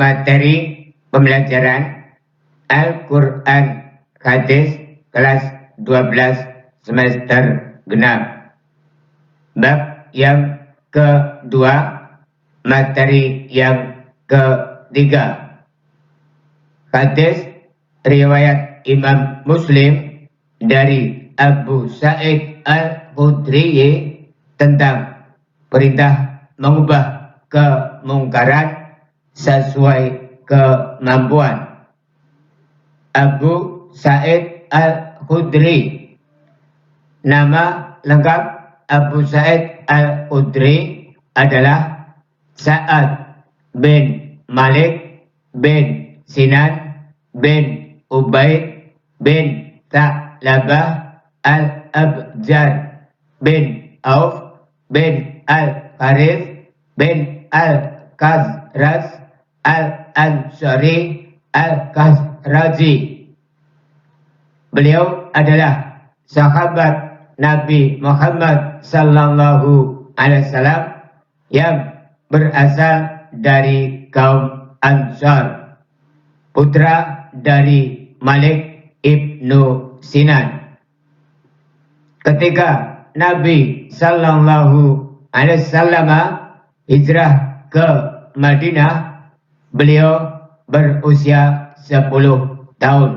materi pembelajaran Al-Quran Hadis kelas 12 semester genap. Bab yang kedua, materi yang ketiga. Hadis riwayat Imam Muslim dari Abu Sa'id Al-Khudri tentang perintah mengubah kemungkaran sesuai kemampuan. Abu Sa'id Al-Khudri, nama lengkap Abu Sa'id Al-Khudri adalah Sa'ad bin Malik bin Sinan bin Ubaid bin Tha'labah Al-Abjar bin Auf bin Al-Harith bin Al-Khazraj Al-Ansari Al-Khazraji. Beliau adalah sahabat Nabi Muhammad sallallahu alaihi wasallam yang berasal dari kaum Ansar, putra dari Malik ibnu Sinan. Ketika Nabi sallallahu alaihi wasallam hijrah ke Madinah, beliau berusia 10 tahun.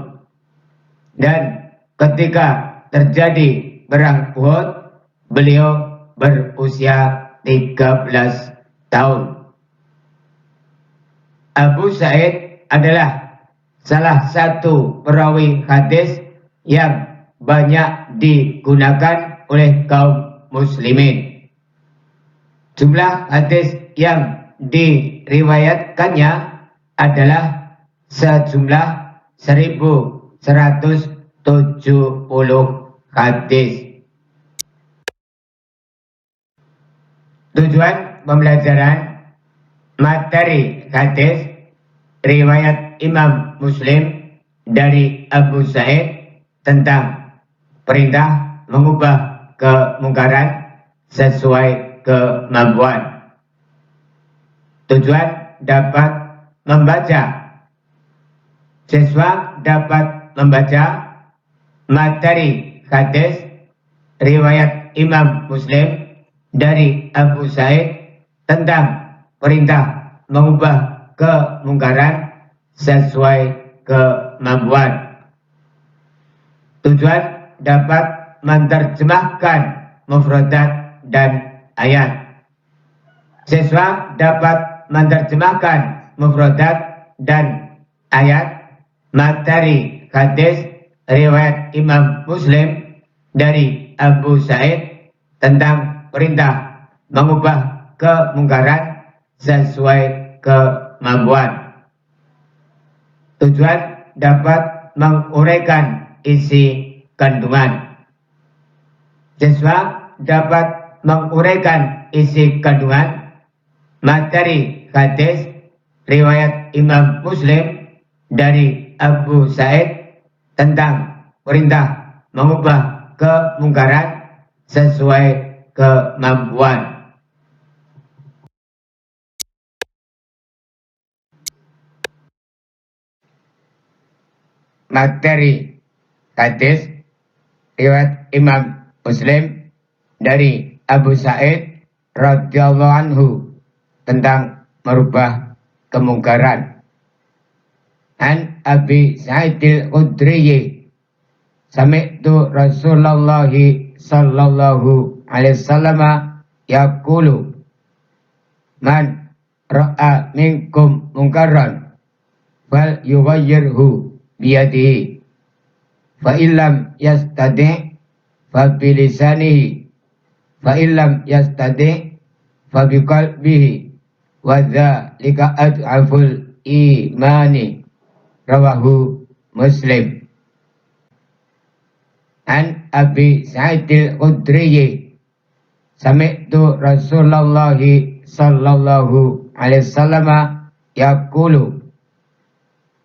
Dan ketika terjadi perang Uhud, beliau berusia 13 tahun. Abu Sa'id adalah salah satu perawi hadis yang banyak digunakan oleh kaum muslimin. Jumlah hadis yang diriwayatkannya adalah sejumlah 1170 hadis. Tujuan pembelajaran materi hadis riwayat Imam Muslim dari Abu Sa'id tentang perintah mengubah kemungkaran sesuai kemampuan. Tujuan dapat membaca. Siswa dapat membaca materi hadis riwayat Imam Muslim dari Abu Sa'id tentang perintah mengubah kemungkaran sesuai kemampuan. Tujuan dapat menerjemahkan mufradat dan ayat. Siswa dapat menerjemahkan mufradat dan ayat materi hadis riwayat Imam Muslim dari Abu Sa'id tentang perintah mengubah kemungkaran sesuai kemampuan. Tujuan dapat menguraikan isi kandungan. Siswa dapat menguraikan isi kandungan materi hadis riwayat Imam Muslim dari Abu Sa'id tentang perintah mengubah kemungkaran sesuai kemampuan. Materi hadis riwayat Imam Muslim dari Abu Sa'id radhiyallahu anhu tentang merubah kemungkaran. An Abi Sa'id Al-Khudri, sami'tu Rasulullah sallallahu alaihi wasallam yaqulu, man ra'a minkum munkaran fal yughayyirhu biyadihi, fa illam yastadi' fa bilisanihi, fa illam yastadi' fa biqalbihi, wa dzalika ad'aful imani. Rawahu Muslim. An Abi Sa'id Al-Khudri, sami'tu Rasulullah sallallahu alaihi wasallam yaqulu,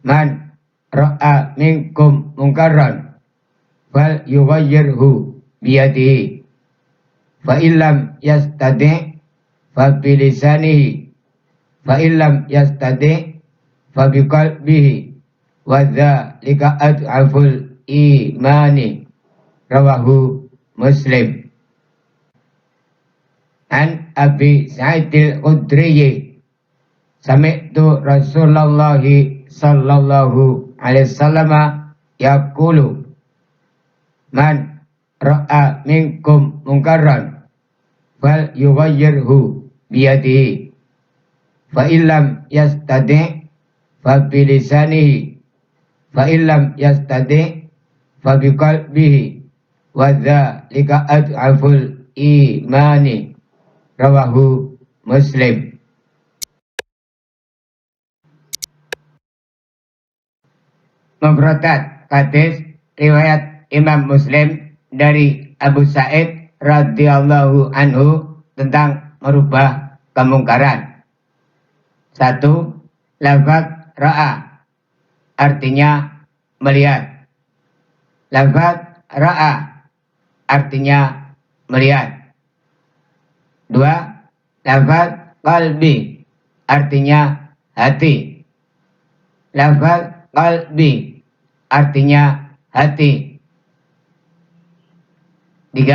man ra'a minkum munkaran fal yughayyirhu biyadihi, fa illam yastadi' fa bilisanihi, fa illam yastadi' fabiqalbihi wa dzalika ad'aful imani. Rawahu Muslim. An Abi Sa'idil Khudri sami'tu Rasulullah sallallahu alaihi wasallam yaqulu man ra'a minkum munkaran fal yughayyirhu biyadihi fa illam yastadi' fa bilisanihi fa illam yastadi' fa biqalbihi wa dzalika ad'aful imani. Rawahu Muslim. Mufradat hadis riwayat Imam Muslim dari Abu Sa'id radhiyallahu anhu tentang merubah kemungkaran. 1. Lafaz ra'a artinya melihat. Lafaz ra'a artinya melihat. 2. Lafaz qalbi artinya hati. Lafaz qalbi artinya hati. 3.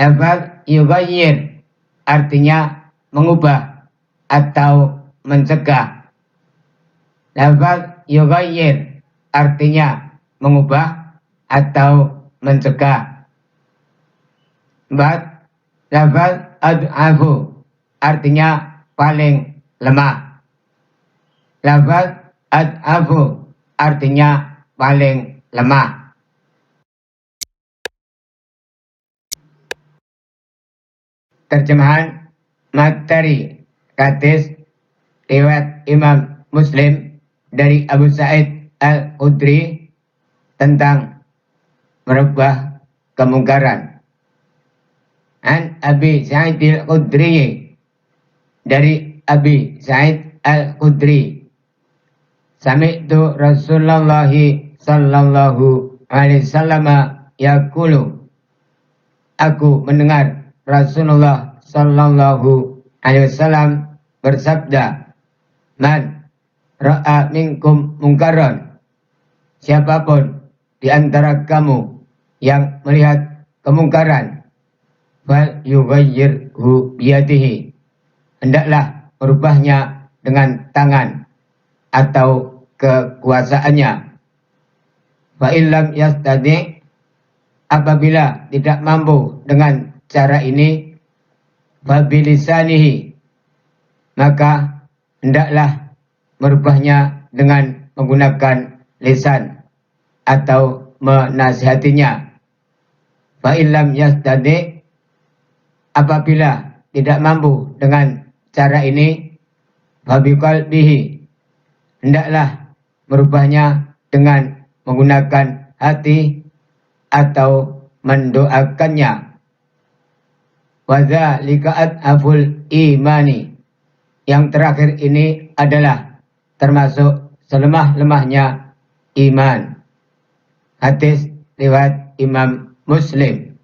Lafaz yughayyir artinya mengubah atau mencegah. Lafaz yughayyir artinya mengubah atau mencegah. 4. Lafaz ad'afu artinya paling lemah. Lafaz ad'afu artinya paling lemah. Terjemahan materi hadis riwayat Imam Muslim dari Abu Sa'id Al-Khudri tentang merubah kemungkaran. An Abi Sa'id Al-Khudri dari Abi Sa'id Al-Khudri sami'tu Rasulullah sallallahu alaihi wasallam yaqulu, aku mendengar Rasulullah sallallahu alaihi wasallam bersabda, man ra'a minkum mungkaran, siapapun di antara kamu yang melihat kemungkaran, fal yughayyirhu biyadihi, hendaklah merubahnya dengan tangan atau kekuasaannya. Fa illam yastadi', apabila tidak mampu dengan cara ini, fa bilisanihi, maka hendaklah merubahnya dengan menggunakan lisan atau menasihatinya. Fa illam yastadi', apabila tidak mampu dengan cara ini, fabiqalbihi, hendaklah merubahnya dengan menggunakan hati atau mendoakannya. Wa dzalika ad'aful imani, yang terakhir ini adalah termasuk selemah-lemahnya iman. Hadis riwayat Imam Muslim.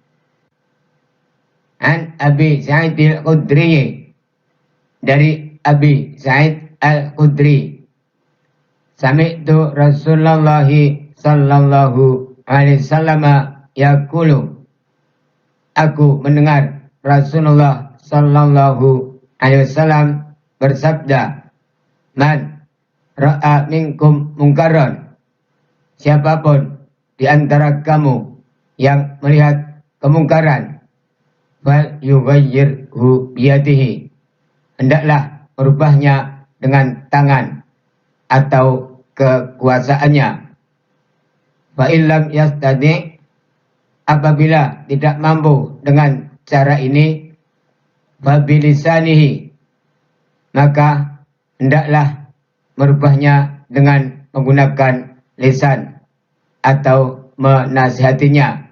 An Abi Sa'id Al-Khudri dari Abi Sa'id Al-Khudri sami'tu Rasulullah sallallahu alaihi wasallam yaqulu, aku mendengar Rasulullah sallallahu alaihi wasallam bersabda, man ra'a minkum mungkaran, siapapun di antara kamu yang melihat kemungkaran, fal yughayyirhu biyadihi, hendaklah merubahnya dengan tangan atau kekuasaannya. Fa illam yastadi', apabila tidak mampu dengan cara ini, fa bilisanihi, maka hendaklah merubahnya dengan menggunakan lisan atau menasihatinya.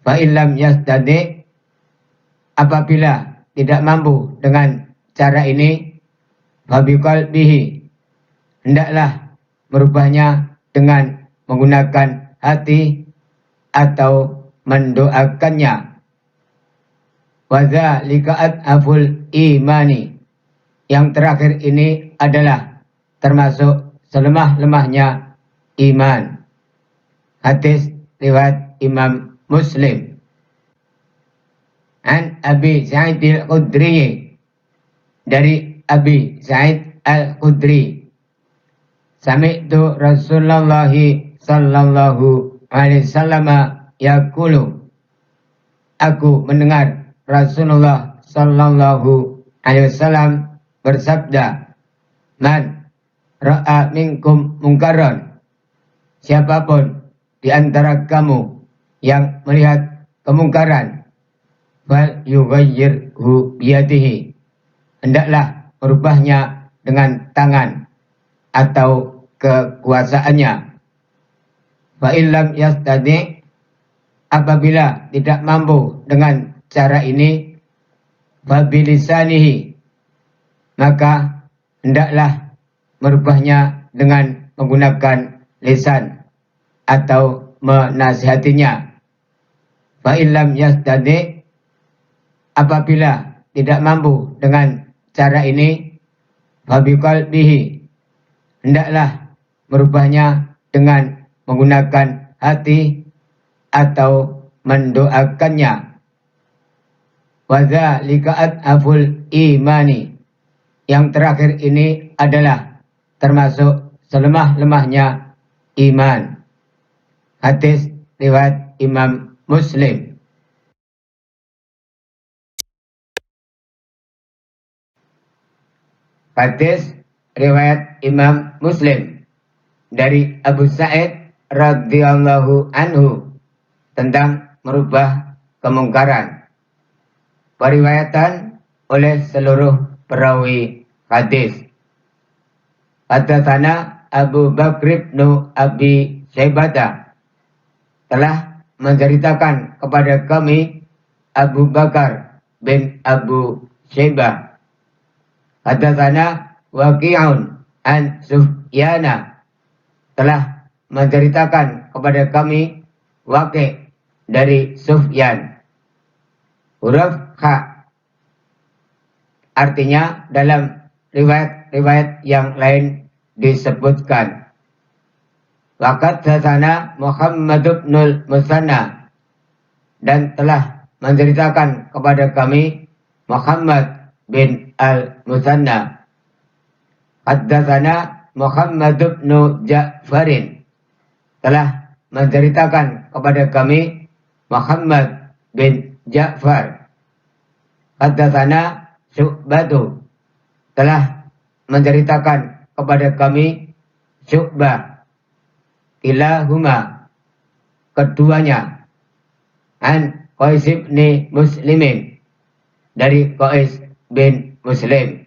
Fa illam yastadi', apabila tidak mampu dengan cara ini, fabiqalbihi, hendaklah merubahnya dengan menggunakan hati atau mendoakannya. Wa dzalika ad'aful imani, yang terakhir ini adalah termasuk selemah-lemahnya iman. Hadis riwayat Imam Muslim. An Abi Sa'id al-Khudri, dari Abi Sa'id al-Khudri, sami'tu Rasulullah sallallahu alaihi wasallam yaqulu, aku mendengar Rasulullah sallallahu alaihi wasallam bersabda, man ra'a minkum mungkaron, siapapun di antara kamu yang melihat kemungkaran, fal yughayyirhu biyadihi, hendaklah merubahnya dengan tangan atau kekuasaannya. Fa illam yastadi, apabila tidak mampu dengan cara ini, fa bilisanihi, maka hendaklah merubahnya dengan menggunakan lisan atau menasihatinya. Fa illam yastadi, apabila tidak mampu dengan cara ini, fa biqalbihi, hendaklah merubahnya dengan menggunakan hati atau mendoakannya. Wa dzalika adhaful imani, yang terakhir ini adalah termasuk selemah-lemahnya iman. Hadis riwayat Imam Muslim. Hadis riwayat Imam Muslim dari Abu Sa'id radhiyallahu anhu tentang merubah kemungkaran. Periwayatan oleh seluruh perawi hadis. Haddatsana Abu Bakr bin Abi Syaibah, telah menceritakan kepada kami Abu Bakar bin Abu Syaibah. Haddatsana Waqi'un an Sufyana, telah menceritakan kepada kami Waqi' dari Sufyan. Huruf kha, artinya dalam riwayat-riwayat yang lain disebutkan. Waqad hasana Muhammad ibn Musanna, dan telah menceritakan kepada kami Muhammad bin al-Musanna. Haddatsana Muhammad bin Ja'farin, telah menceritakan kepada kami Muhammad bin Ja'far. Haddatsana Syu'batu, telah menceritakan kepada kami Syu'bah. Kilahuma, keduanya. An Qais bin Muslimin, dari Qais bin Muslim.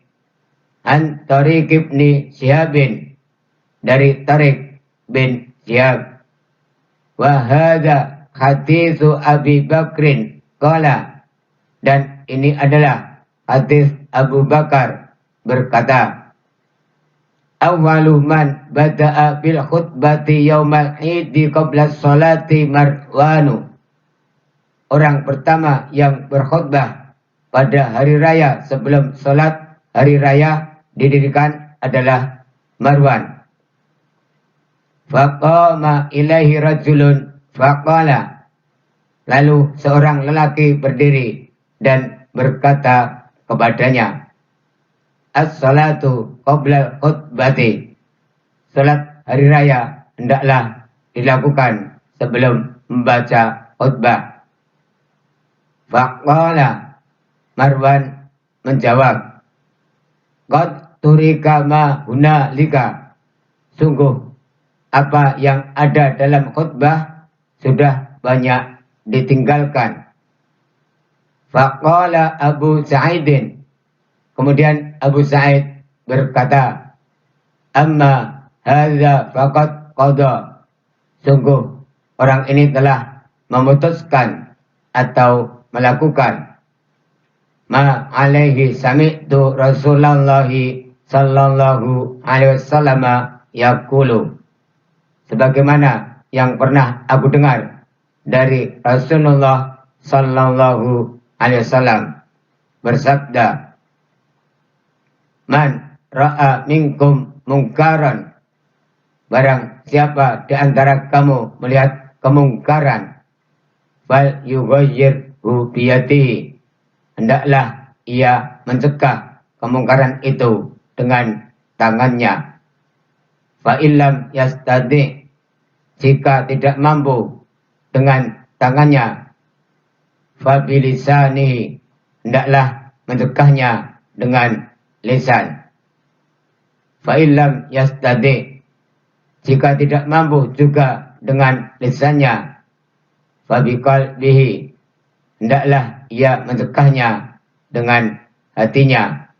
An Tariq bin Syihabin, dari Tariq bin Syihab. Wa hadza haditsu Abi Bakrin qala, dan ini adalah hadis Abu Bakar berkata, awwalu man bada'a bil khutbati yaumal idi qabla sholati Marwanu, orang pertama yang berkhutbah pada hari raya sebelum sholat hari raya didirikan adalah Marwan. Faqama ilaihi rajulun faqala, lalu seorang lelaki berdiri dan berkata kepadanya, as-salatu qabla khutbati, salat hari raya hendaklah dilakukan sebelum membaca khutbah. Faqala, Marwan menjawab, qad turika ma hunalika, sungguh apa yang ada dalam khutbah sudah banyak ditinggalkan. Faqala Abu Sa'idin, kemudian Abu Sa'id berkata, amma hadza faqad qada, sungguh orang ini telah memutuskan atau melakukan ma alaihi sami'tu Rasulullah sallallahu alaihi wasallam yaqulu, sebagaimana yang pernah aku dengar dari Rasulullah sallallahu alaihi wasallam bersabda, man ra'a minkum mungkaran, barang siapa di antara kamu melihat kemungkaran, fal yughayyirhu biyadihi, hendaklah ia mencegah kemungkaran itu dengan tangannya. Fa illam yastadi, jika tidak mampu dengan tangannya, fa bilisanihi, hendaklah mencegahnya dengan lisan. Fa illam yastadi, jika tidak mampu juga dengan lisannya, fa biqalbihi, hendaklah ia mencegahnya dengan hatinya.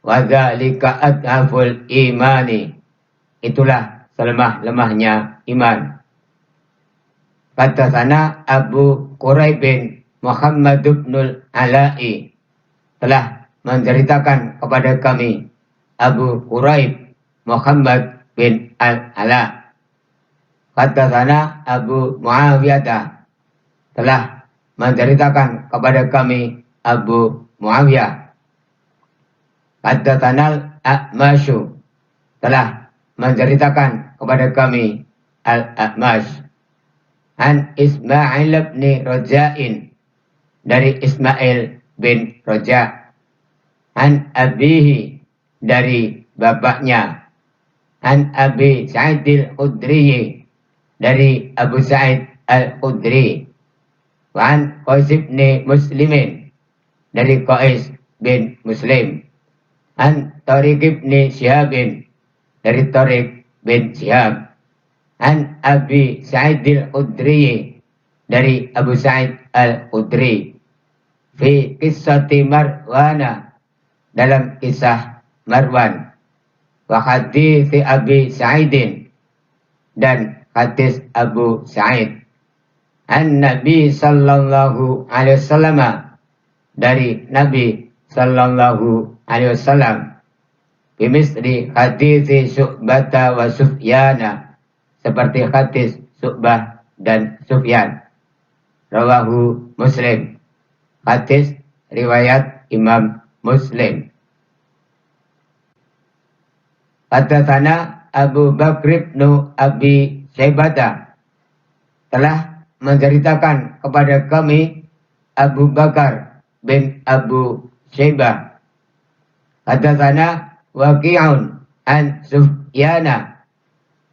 Wa dzalika adhaful imani, itulah selemah-lemahnya iman. Kata sana Abu Quraib bin Muhammad bin Ala'i telah menceritakan kepada kami, Abu Quraib Muhammad bin Al-Ala. Kata sana Abu Muawiyah telah menceritakan kepada kami, Abu Muawiyah. Kata sana A'masyu telah menceritakan kepada kami, Al-A'mash. An Ismail bin Raja'in, dari Ismail bin Raja'. An abihi, dari bapaknya. An Abi Sa'id al-Khudri, dari Abu Sa'id al-Khudri. Wa an Qais bin Muslimin, dari Qais bin Muslim. An Tariq bin Syihabin, dari Tariq bin Syihab. An Abi Sa'id al-Khudri, dari Abu Sa'id al-Khudri. Fi qissati Marwana, dalam kisah Marwan. Wa hadithi Abi Sa'idin, dan hadis Abu Sa'id. An Nabi sallallahu alaihi wasallam, dari Nabi sallallahu alaihi wasallam. Bimisri hadisi Syu'bata wa Sufyana, seperti hadis Syu'bah dan Sufyan. Rawahu Muslim, hadis riwayat Imam Muslim. Kata sana Abu Bakr bin Abi Syaibah telah menceritakan kepada kami, Abu Bakar bin Abu Syaibah. Kata sana Waqi'un an Sufyana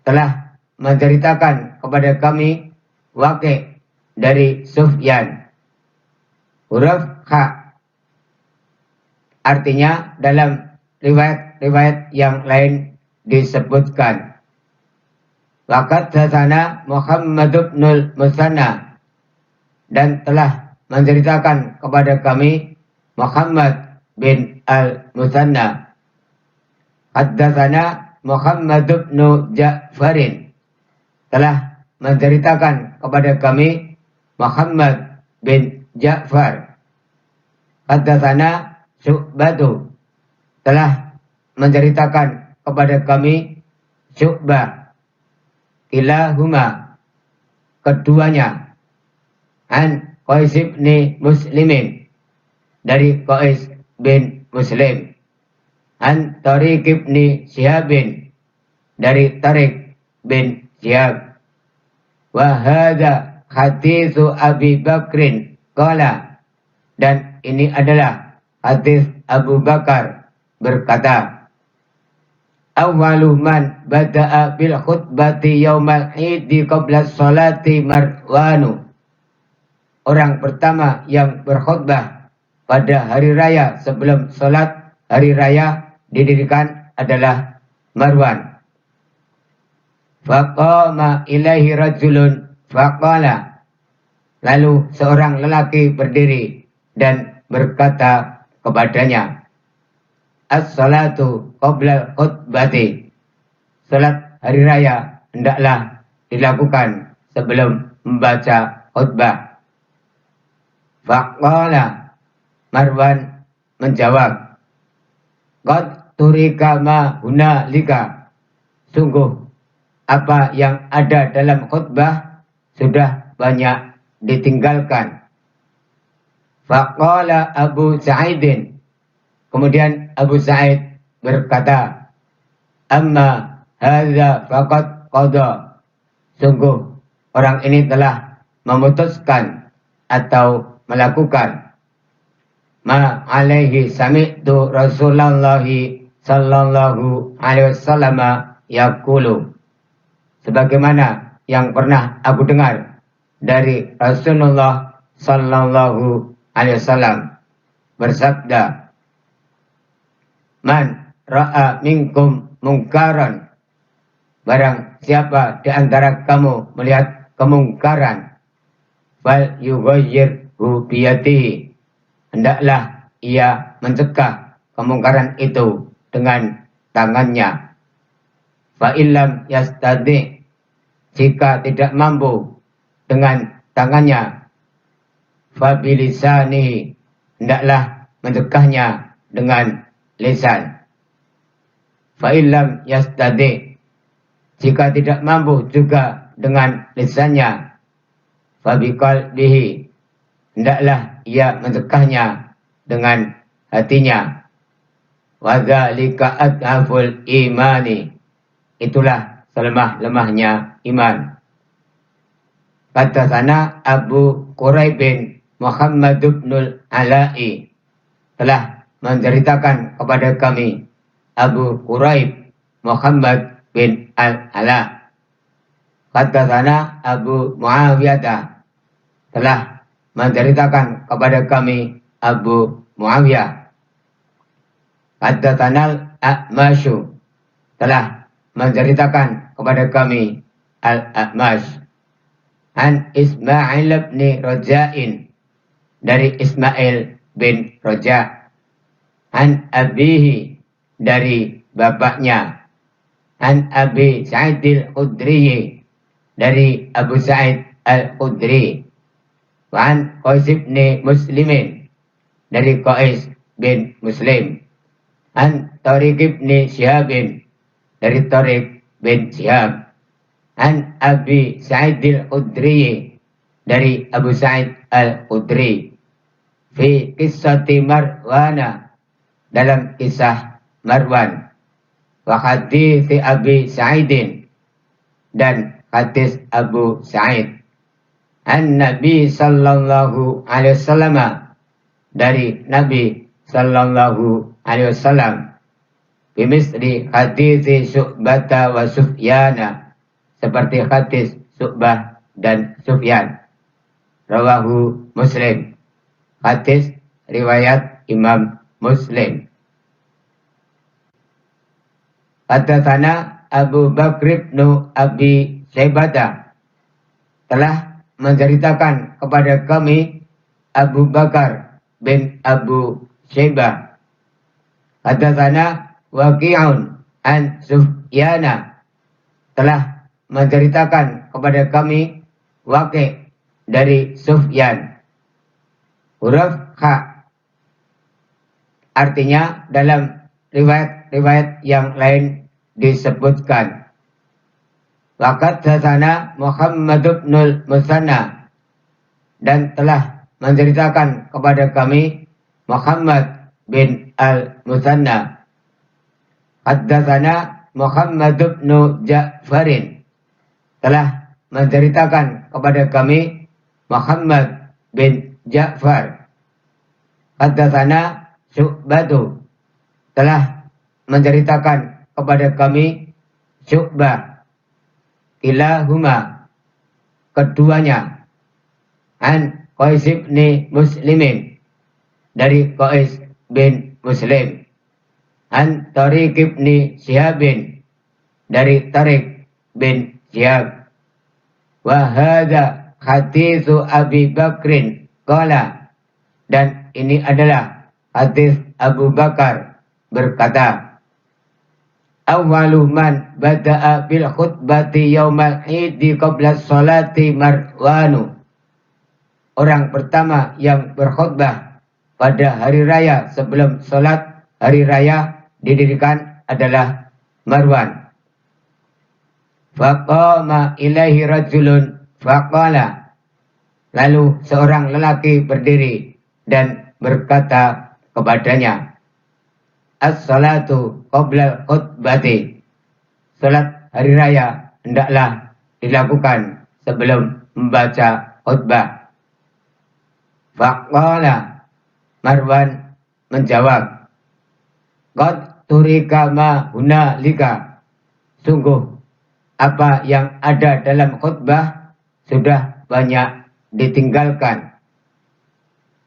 telah menceritakan kepada kami, Waqi' dari Sufyan. Huruf Kha, artinya dalam riwayat-riwayat yang lain disebutkan. Waqat sana Muhammad bin Musanna, dan telah menceritakan kepada kami, Muhammad bin al-Musanna. Haddatsana Muhammad bin Ja'farin, telah menceritakan kepada kami, Muhammad bin Ja'far. Haddatsana Syu'batu, telah menceritakan kepada kami, Syu'bah. Kilahuma, keduanya. An Qais bin Muslimin, dari Qais bin Muslim. An Tariq bin Syihabin, dari Tariq bin Syihab. Wa hadza haditsu Abi Bakrin qala, dan ini adalah hadis Abu Bakar berkata, awwalu man bada'a bil khutbati yaumal idi qabla sholati Marwanu. Orang pertama yang berkhutbah pada hari raya sebelum sholat hari raya didirikan adalah Marwan. Faqama ilaihi rajulun faqala, lalu seorang lelaki berdiri dan berkata kepadanya, as-salatu qabla khutbati, salat hari raya hendaklah dilakukan sebelum membaca khutbah. Faqala, Marwan menjawab, qad turika ma hunalika, sungguh apa yang ada dalam khutbah sudah banyak ditinggalkan. Faqala Abu Sa'idin, kemudian Abu Sa'id berkata, Amma hadza faqad qada. Sungguh orang ini telah memutuskan atau melakukan ma alaihi sami'tu Rasulullah sallallahu alaihi wasallam yaqulu, sebagaimana yang pernah aku dengar dari Rasulullah sallallahu alaihi wasallam bersabda, man ra'a minkum mungkaran, barang siapa di antara kamu melihat kemungkaran, fal yughayyirhu biyadihi, hendaklah ia mencegah kemungkaran itu dengan tangannya. Fa illam yastadi, jika tidak mampu dengan tangannya, fa bilisanihi, hendaklah mencegahnya dengan lisan. Fa illam yastadi, jika tidak mampu juga dengan lisannya, fa biqalbihi, hendaklah ia mencegahnya dengan hatinya. Wa dzalika adhaful imani, itulah selemah-lemahnya iman. Kata sana Abu Quraib bin Muhammad bin Ala'i telah menceritakan kepada kami, Abu Quraib Muhammad bin Al-Ala. Kata sana Abu Muawiyah telah menceritakan kepada kami, Abu Muawiyah. Kata sana A'masyu telah menceritakan kepada kami, Al-A'mash. An Ismail bin Raja'in, dari Ismail bin Raja'. An abihi, dari bapaknya. An Abi Sa'id al-Khudri, dari Abu Sa'id al-Khudri. Wa an Qais bin Muslimin, dari Qais bin Muslim. An Tariq bin Syihabin, dari Tariq bin Syihab. An Abi Sa'id al-Khudri, dari Abu Sa'id al-Khudri. Fi qissati Marwana, dalam kisah Marwan. Wa hadits Abi Sa'idin, dan hadis Abu Sa'id. An Nabi sallallahu alaihi wasallam, dari Nabi sallallahu alaihi wasallam. Bimisri hadits Syu'bah wa Sufyana, seperti hadis Syu'bah dan Sufyan. Rawahu Muslim, hadis riwayat Imam Muslim. Hadatsana Abu Bakr bin Abi Syaibah telah menceritakan kepada kami, Abu Bakar bin Abu Syaibah. Hadatsana Waqi'un an Sufyana, telah menceritakan kepada kami, Waqi' dari Sufyan. Huruf kha, artinya dalam riwayat-riwayat yang lain disebutkan. Waqad hadatsana Muhammad bin Musanna, dan telah menceritakan kepada kami Muhammad bin al-Musanna. Haddatsana Muhammad bin Ja'farin, telah menceritakan kepada kami Muhammad bin Ja'far. Haddatsana Syu'bah, telah menceritakan kepada kami Syu'bah. Kilahuma, keduanya. An Qais bin Muslimin, dari Qais bin Muslim. An Tariq bin Syihabin, dari Tariq bin Syihab. Wa hadza haditsu Abi Bakrin qala, dan ini adalah hadis Abu Bakar berkata, awwalu man bada'a bil khutbati yaumal idi qabla sholati Marwanu. Orang pertama yang berkhutbah pada hari raya sebelum sholat hari raya didirikan adalah Marwan. Faqama ilaihi rajulun faqala, lalu seorang lelaki berdiri dan berkata kepadanya, as-salatu qabla khutbati, salat hari raya hendaklah dilakukan sebelum membaca khutbah. Faqala, Marwan menjawab, qad turika ma hunalika, sungguh apa yang ada dalam khutbah sudah banyak ditinggalkan.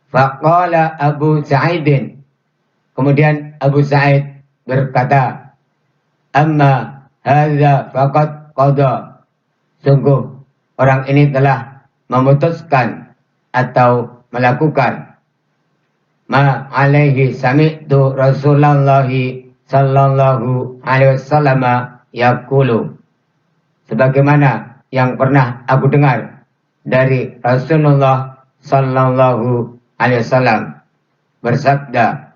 Faqala Abu Sa'idin, kemudian Abu Sa'id berkata, amma hadza faqad qada, sungguh orang ini telah memutuskan atau melakukan ma alaihi sami'tu Rasulullah sallallahu alaihi wasallam yaqulu, sebagaimana yang pernah aku dengar dari Rasulullah sallallahu alaihi wasallam bersabda,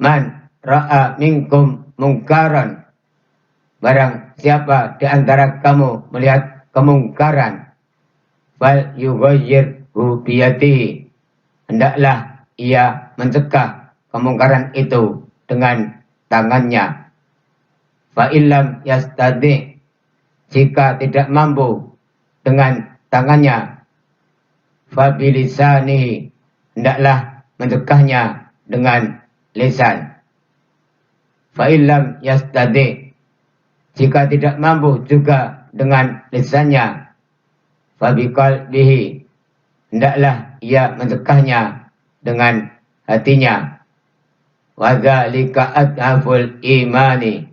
man ra'a minkum mungkaran, barang siapa di antara kamu melihat kemungkaran, fal yughayyirhu biyadihi, hendaklah ia mencegah kemungkaran itu dengan tangannya. Fa illam yastadi, jika tidak mampu dengan tangannya, fa bilisanihi, hendaklah mencegahnya dengan lisan. Fa illam yastadi, jika tidak mampu juga dengan lisannya, fa biqalbihi, hendaklah ia mencegahnya dengan hatinya. Wa dzalika adhaful imani,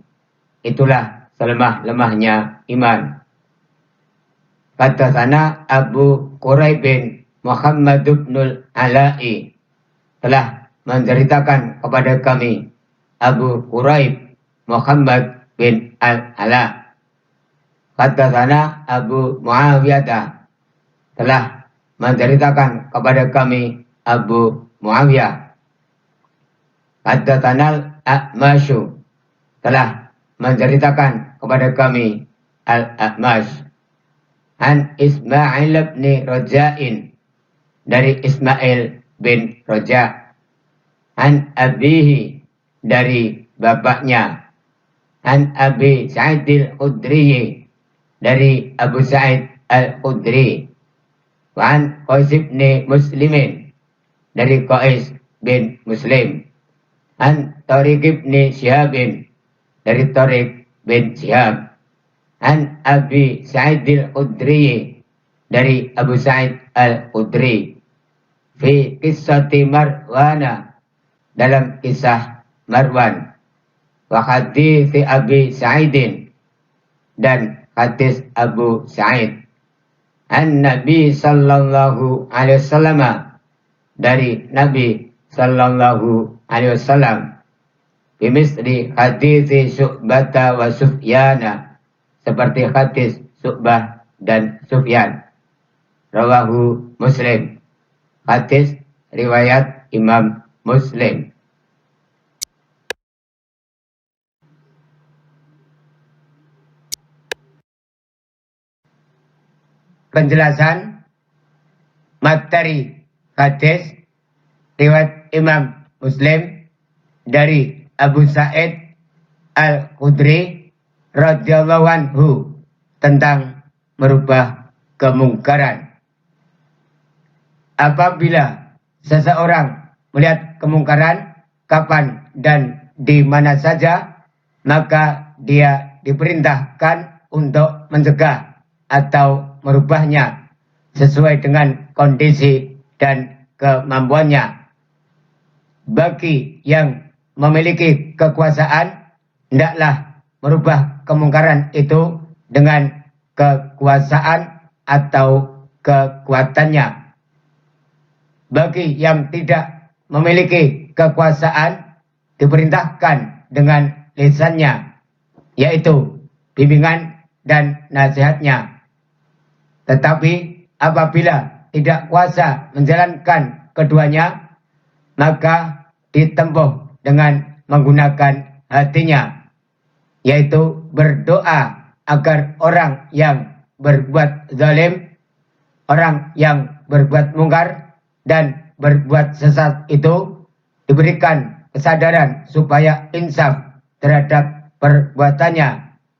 itulah selemah-lemahnya iman. Kata sana Abu Quraib bin Muhammad bin Ala'i telah menceritakan kepada kami, Abu Quraib Muhammad bin Al-Ala. Kata sana Abu Muawiyah telah menceritakan kepada kami, Abu Muawiyah. Kata sana A'masyu telah menceritakan kepada kami, Al-A'mash. An Ismail bin Raja'in, dari Ismail bin Raja'. An abihi, dari bapaknya. An Abi Sa'id al-Khudri, dari Abu Sa'id al-Khudri. Wa an Qais bin Muslimin, dari Qais bin Muslim. An Tariq bin Syihabin, dari Tariq bin Syihab. An Abi Sa'id al-Khudri, dari Abu Sa'id al-Khudri. Fi qissati Marwana, dalam kisah Marwan. Wa hadits Abi Sa'idin, dan hadis Abu Sa'id. An Nabi sallallahu alaihi wasallam, dari Nabi sallallahu alaihi wasallam. Bimisri hadits Syu'bah wa Sufyana, seperti hadis Syu'bah dan Sufyan. Rawahu Muslim, hadis riwayat Imam Muslim. Penjelasan materi hadis riwayat Imam Muslim dari Abu Sa'id al-Khudri radhiyallahu anhu tentang merubah kemungkaran. Apabila seseorang melihat kemungkaran kapan dan di mana saja, maka dia diperintahkan untuk mencegah atau merubahnya sesuai dengan kondisi dan kemampuannya. Bagi yang memiliki kekuasaan, hendaklah merubah kemungkaran itu dengan kekuasaan atau kekuatannya. Bagi yang tidak memiliki kekuasaan, diperintahkan dengan lisannya, yaitu bimbingan dan nasihatnya. Tetapi apabila tidak kuasa menjalankan keduanya, maka ditempuh dengan menggunakan hatinya, yaitu berdoa agar orang yang berbuat zalim, orang yang berbuat mungkar dan berbuat sesat itu diberikan kesadaran supaya insaf terhadap perbuatannya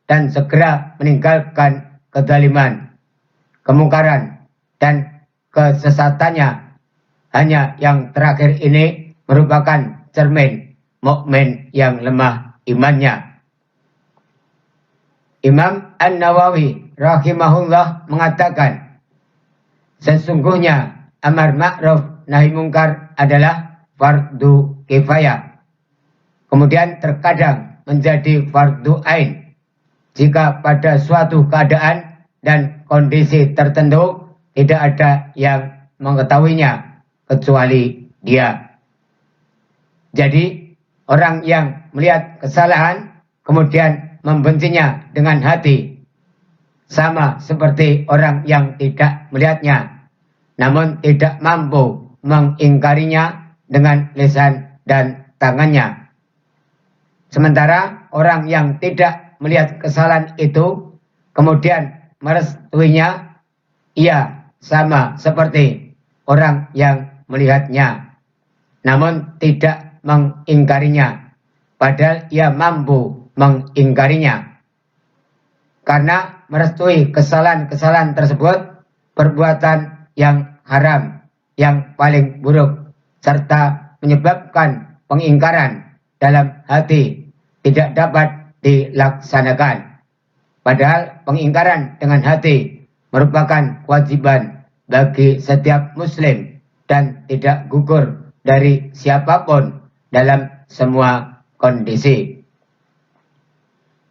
dan segera meninggalkan kezaliman, kemungkaran, dan kesesatannya. Hanya yang terakhir ini merupakan cermin mukmin yang lemah imannya. Imam An-Nawawi rahimahullah mengatakan, sesungguhnya amar ma'ruf nahi mungkar adalah fardu kifayah. Kemudian terkadang menjadi fardu ain jika pada suatu keadaan dan kondisi tertentu tidak ada yang mengetahuinya kecuali dia. Jadi orang yang melihat kesalahan kemudian membencinya dengan hati sama seperti orang yang tidak melihatnya namun tidak mampu mengingkarinya dengan lisan dan tangannya. Sementara orang yang tidak melihat kesalahan itu kemudian merestuinya, ia sama seperti orang yang melihatnya namun tidak mengingkarinya, padahal ia mampu mengingkarinya. Karena merestui kesalahan-kesalahan tersebut perbuatan yang haram, yang paling buruk, serta menyebabkan pengingkaran dalam hati tidak dapat dilaksanakan. Padahal pengingkaran dengan hati merupakan kewajiban bagi setiap muslim dan tidak gugur dari siapapun dalam semua kondisi.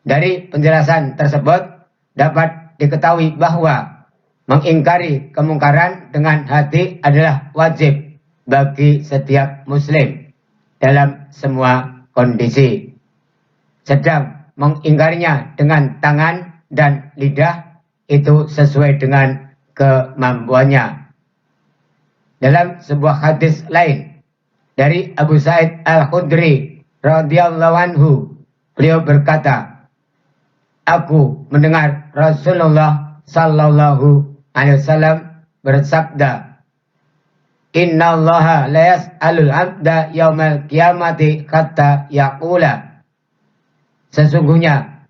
Dari penjelasan tersebut dapat diketahui bahwa mengingkari kemungkaran dengan hati adalah wajib bagi setiap muslim dalam semua kondisi. Sedang mengingkarinya dengan tangan dan lidah itu sesuai dengan kemampuannya. Dalam sebuah hadis lain dari Abu Sa'id Al-Khudri radhiyallahu anhu, beliau berkata, aku mendengar Rasulullah sallallahu alaihi wasallam bersabda, innallaha la yas'alul 'abda yaumal qiyamati hatta yaqula. Sesungguhnya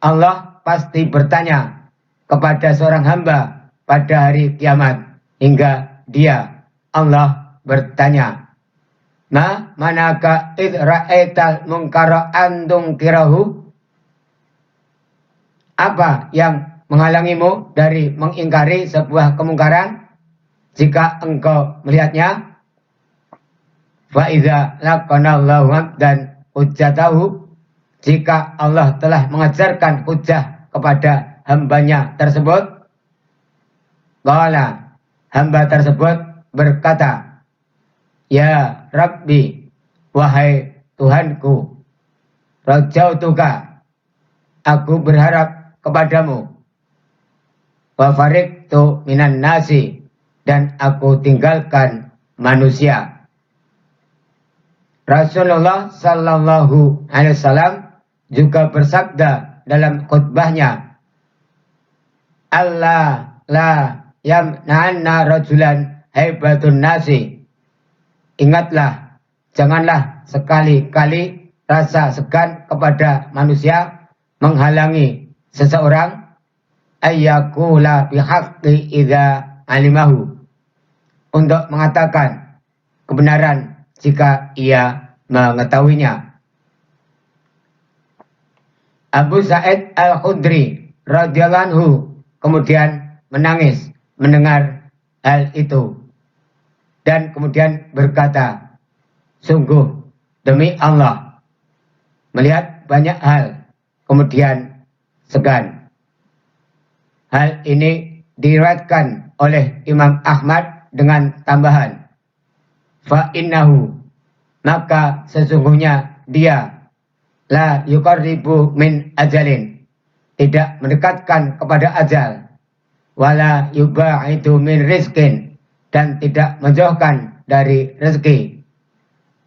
Allah pasti bertanya kepada seorang hamba pada hari kiamat hingga dia, Allah bertanya, ma manaka id ra'aital munkara antung kirahu? Apa yang menghalangimu dari mengingkari sebuah kemungkaran jika engkau melihatnya? Fa iza laqanallahu abdan hujjatahu, jika Allah telah mengajarkan hujjah kepada hambanya tersebut, qala, hamba tersebut berkata, ya Rabbi, wahai Tuhanku, rajautuka, aku berharap kepadamu, wa fariqtu minan nasi, dan aku tinggalkan manusia. Rasulullah sallallahu alaihi wasallam juga bersabda dalam khutbahnya, Allah la yamna'anna rajulan haibatun nasi. Ingatlah, janganlah sekali-kali rasa segan kepada manusia menghalangi seseorang ayyakula bihaqqi idza alimahu, untuk mengatakan kebenaran jika ia mengetahuinya. Abu Sa'id Al-Khudri radhiyallahu anhu kemudian menangis mendengar hal itu dan kemudian berkata, sungguh demi Allah, melihat banyak hal kemudian segan. Hal ini diriwayatkan oleh Imam Ahmad dengan tambahan, fa innahu, maka sesungguhnya dia, la yuqarribu min ajalin, tidak mendekatkan kepada ajal, wala yubaidu min rizkin, dan tidak menjauhkan dari rezeki,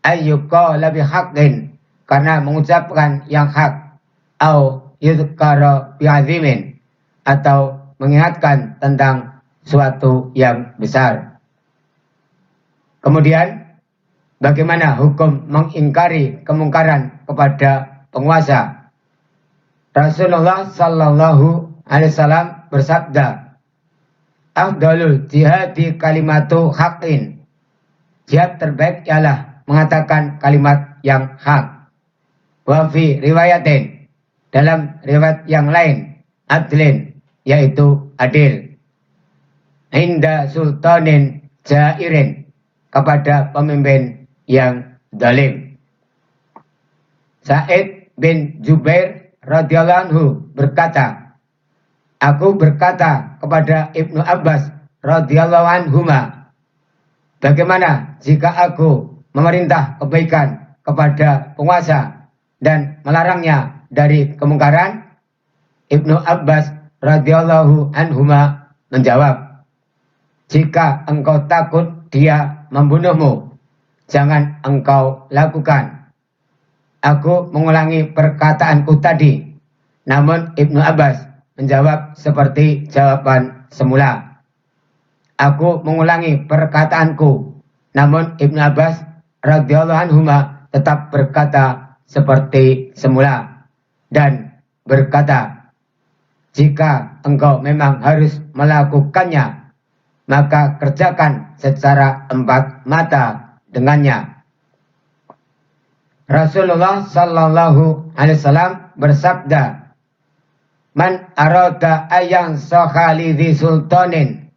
ayyuqala bihaqqin, karena mengucapkan yang hak, au yudhkara bi'azimin, atau mengingatkan tentang suatu yang besar. Kemudian bagaimana hukum mengingkari kemungkaran kepada penguasa Rasulullah sallallahu alaihi wasallam bersabda, "Afdalul jihadi kalimatu haqqin." Jihad terbaik ialah mengatakan kalimat yang hak. Wa fi riwayatin, dalam riwayat yang lain, adlin, yaitu adil. Inda sultanin jairin, kepada pemimpin yang zalim. Sa'id bin Jubair radhiyallahu anhu berkata, aku berkata kepada Ibnu Abbas radhiyallahu anhuma, bagaimana jika aku memerintah kebaikan kepada penguasa dan melarangnya dari kemungkaran? Ibnu Abbas radhiyallahu anhuma menjawab, jika engkau takut dia membunuhmu, jangan engkau lakukan. Aku mengulangi perkataanku tadi, namun Ibnu Abbas menjawab seperti jawaban semula. Aku mengulangi perkataanku, namun Ibnu Abbas radhiyallahu anhuma tetap berkata seperti semula dan berkata, jika engkau memang harus melakukannya, maka kerjakan secara empat mata dengannya. Rasulullah sallallahu alaihi wasallam bersabda, man arada ayang sohalidhi sultanin,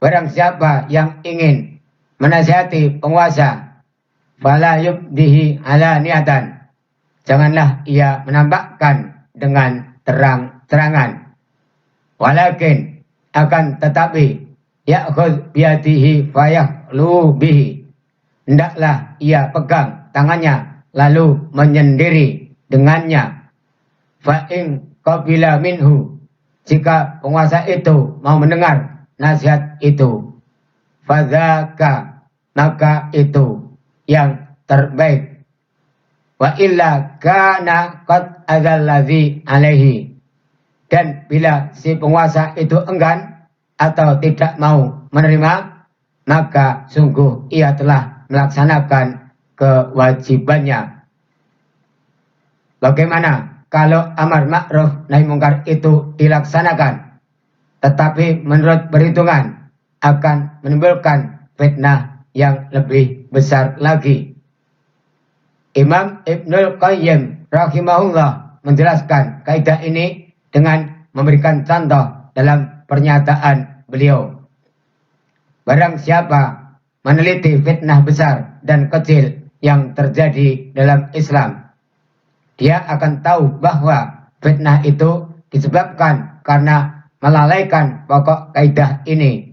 barang siapa yang ingin menasihati penguasa, fala yubdihi ala niatan, janganlah ia menampakkan dengan terang-terangan, walakin akan tetapi ya'khudh biyadihi fayahlu bihi, hendaklah ia pegang tangannya lalu menyendiri dengannya. Fa'in qabila minhu, jika penguasa itu mau mendengar nasihat itu, fadzaka, maka itu yang terbaik. Wa illa kana qad adzalladzi alaihi, dan bila si penguasa itu enggan atau tidak mau menerima, maka sungguh ia telah melaksanakan kewajibannya. Bagaimana kalau amar ma'ruf nahi mungkar itu dilaksanakan, tetapi menurut perhitungan akan menimbulkan fitnah yang lebih besar lagi? Imam Ibnul Qayyim rahimahullah menjelaskan kaidah ini dengan memberikan contoh dalam pernyataan beliau. Barang siapa meneliti fitnah besar dan kecil yang terjadi dalam Islam, dia akan tahu bahwa fitnah itu disebabkan karena melalaikan pokok kaidah ini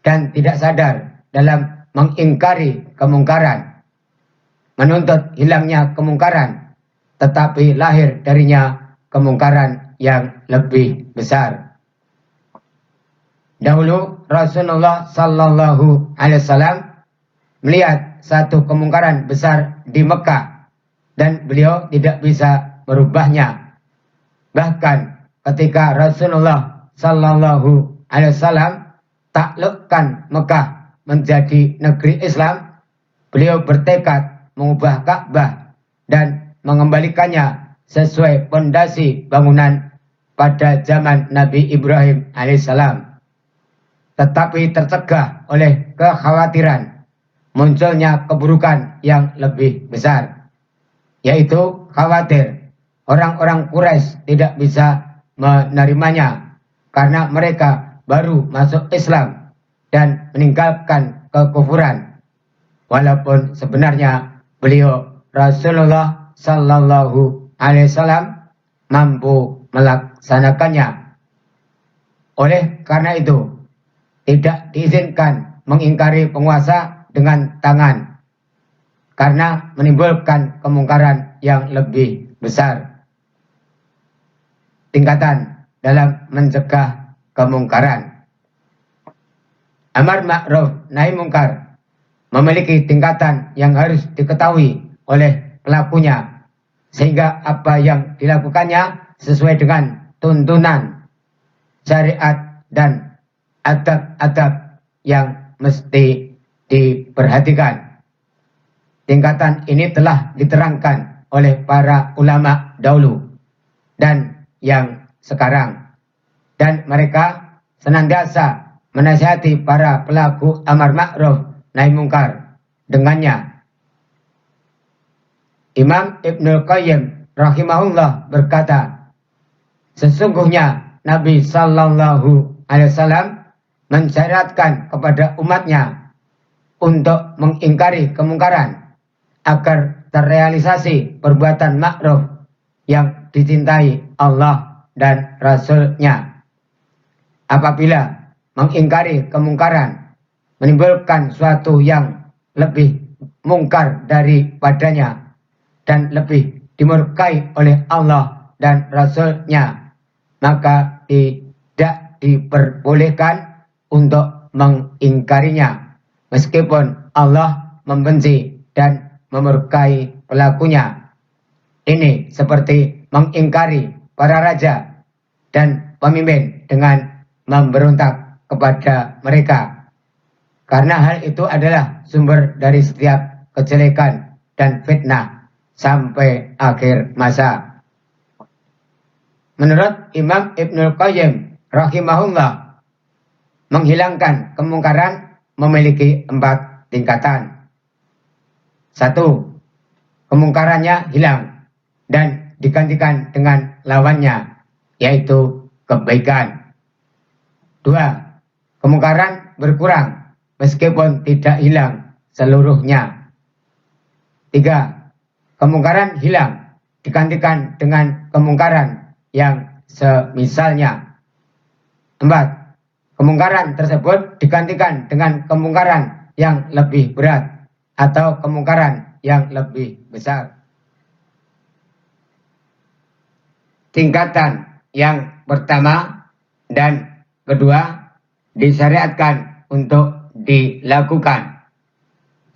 dan tidak sadar dalam mengingkari kemungkaran, menuntut hilangnya kemungkaran, tetapi lahir darinya kemungkaran yang lebih besar. Dahulu Rasulullah sallallahu alaihi wasallam melihat satu kemungkaran besar di Mekah dan beliau tidak bisa merubahnya. Bahkan ketika Rasulullah sallallahu alaihi wasallam taklukkan Mekah menjadi negeri Islam, beliau bertekad mengubah Ka'bah dan mengembalikannya sesuai pondasi bangunan pada zaman Nabi Ibrahim alaihissalam. Tetapi tercegah oleh kekhawatiran munculnya keburukan yang lebih besar, yaitu khawatir orang-orang Quraisy tidak bisa menerimanya karena mereka baru masuk Islam dan meninggalkan kekufuran, walaupun sebenarnya beliau Rasulullah sallallahu alaihi wasallam mampu melaksanakannya. Oleh karena itu, tidak diizinkan mengingkari penguasa dengan tangan karena menimbulkan kemungkaran yang lebih besar. Tingkatan dalam mencegah kemungkaran. Amar ma'ruf nahi mungkar memiliki tingkatan yang harus diketahui oleh pelakunya, sehingga apa yang dilakukannya sesuai dengan tuntunan syariat dan adab-adab yang mesti diperhatikan. Tingkatan ini telah diterangkan oleh para ulama dahulu dan yang sekarang. Dan mereka senantiasa menasihati para pelaku amar ma'ruf nahi mungkar dengannya. Imam Ibnul Qayyim rahimahullah berkata, sesungguhnya Nabi Sallallahu Alaihi Wasallam mensyaratkan kepada umatnya untuk mengingkari kemungkaran agar terrealisasi perbuatan ma'ruf yang dicintai Allah dan Rasul-Nya. Apabila mengingkari kemungkaran menimbulkan suatu yang lebih mungkar daripadanya dan lebih dimurkai oleh Allah dan Rasul-Nya, maka tidak diperbolehkan untuk mengingkarinya, meskipun Allah membenci dan memurkai pelakunya. Ini seperti mengingkari para raja dan pemimpin dengan memberontak kepada mereka, karena hal itu adalah sumber dari setiap kejelekan dan fitnah sampai akhir masa. Menurut Imam Ibnul Qayyim rahimahullah, menghilangkan kemungkaran memiliki 4 tingkatan. 1. Kemungkarannya hilang dan digantikan dengan lawannya, yaitu kebaikan. 2. Kemungkaran berkurang meskipun tidak hilang seluruhnya. 3. Kemungkaran hilang digantikan dengan kemungkaran yang semisalnya. 4. Kemungkaran tersebut digantikan dengan kemungkaran yang lebih berat atau kemungkaran yang lebih besar. Tingkatan yang pertama dan kedua disyariatkan untuk dilakukan.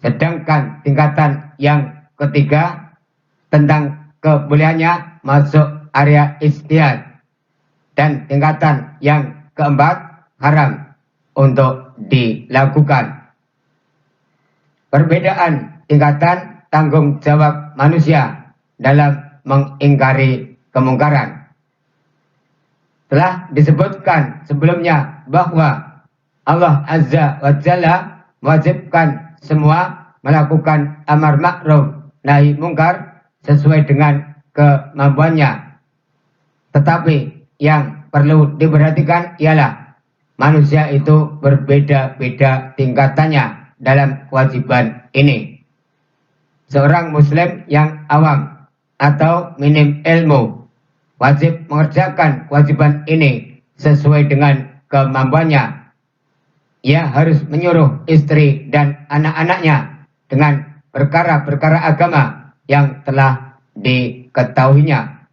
Sedangkan tingkatan yang ketiga tentang kebolehannya masuk area ijtihad. Dan tingkatan yang keempat haram untuk dilakukan. Perbedaan tingkatan tanggung jawab manusia dalam mengingkari kemungkaran. Telah disebutkan sebelumnya bahwa Allah Azza wa Jalla mewajibkan semua melakukan amar ma'ruf nahi mungkar sesuai dengan kemampuannya. Tetapi yang perlu diperhatikan ialah manusia itu berbeda-beda tingkatannya dalam kewajiban ini. Seorang muslim yang awam atau minim ilmu wajib mengerjakan kewajiban ini sesuai dengan kemampuannya. Ia harus menyuruh istri dan anak-anaknya dengan perkara-perkara agama yang telah diketahuinya.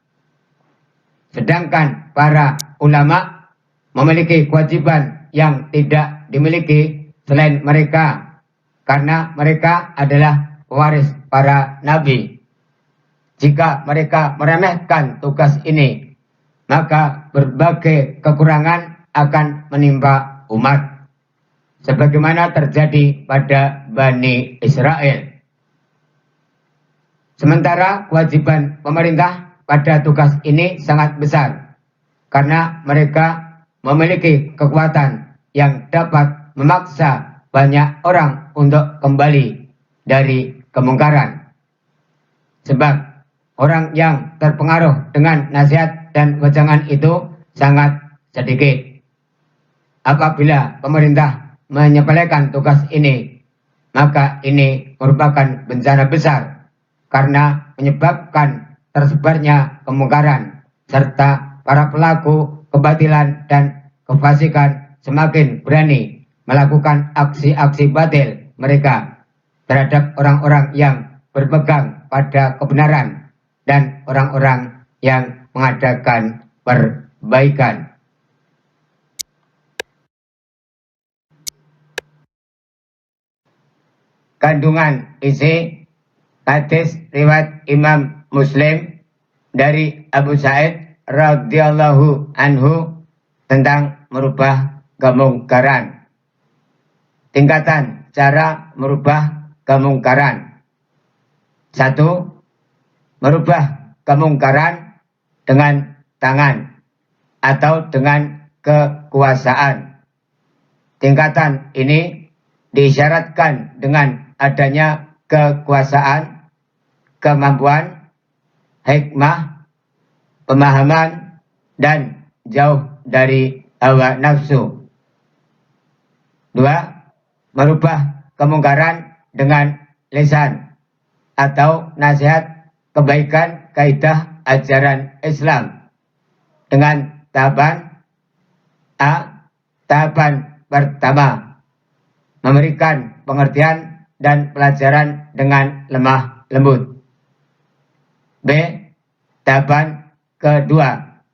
Sedangkan para ulama memiliki kewajiban yang tidak dimiliki selain mereka, karena mereka adalah pewaris para nabi. Jika mereka meremehkan tugas ini, maka berbagai kekurangan akan menimpa umat, sebagaimana terjadi pada Bani Israel. Sementara kewajiban pemerintah pada tugas ini sangat besar, karena mereka memiliki kekuatan yang dapat memaksa banyak orang untuk kembali dari kemungkaran. Sebab orang yang terpengaruh dengan nasihat dan wejangan itu sangat sedikit. Apabila pemerintah menyepelekan tugas ini, maka ini merupakan bencana besar karena menyebabkan tersebarnya kemungkaran, serta para pelaku kebatilan dan kefasikan semakin berani melakukan aksi-aksi batil mereka terhadap orang-orang yang berpegang pada kebenaran dan orang-orang yang mengadakan perbaikan. Kandungan isi hadis riwayat Imam Muslim dari Abu Sa'id radhiyallahu anhu tentang merubah kemungkaran. Tingkatan cara merubah kemungkaran. 1. Merubah kemungkaran dengan tangan atau dengan kekuasaan. Tingkatan ini diisyaratkan dengan adanya kekuasaan, kemampuan, hikmah, pemahaman, dan jauh dari hawa nafsu. 2. Merubah kemungkaran dengan lisan atau nasihat kebaikan kaidah ajaran Islam dengan tahapan A. Tahapan pertama, memberikan pengertian dan pelajaran dengan lemah lembut. B. Tahapan kedua,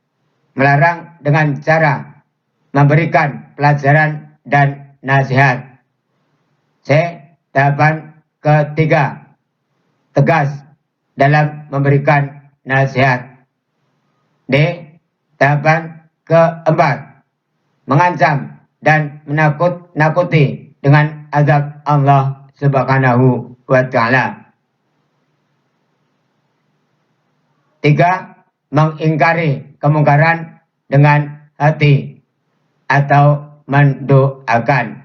melarang dengan cara memberikan pelajaran dan nasihat. C. Tahapan ketiga, tegas dalam memberikan nasihat. D. Tahapan keempat, mengancam dan menakut-nakuti dengan azab Allah Subhanahu wa Ta'ala. 3. Mengingkari kemungkaran dengan hati atau mendoakan.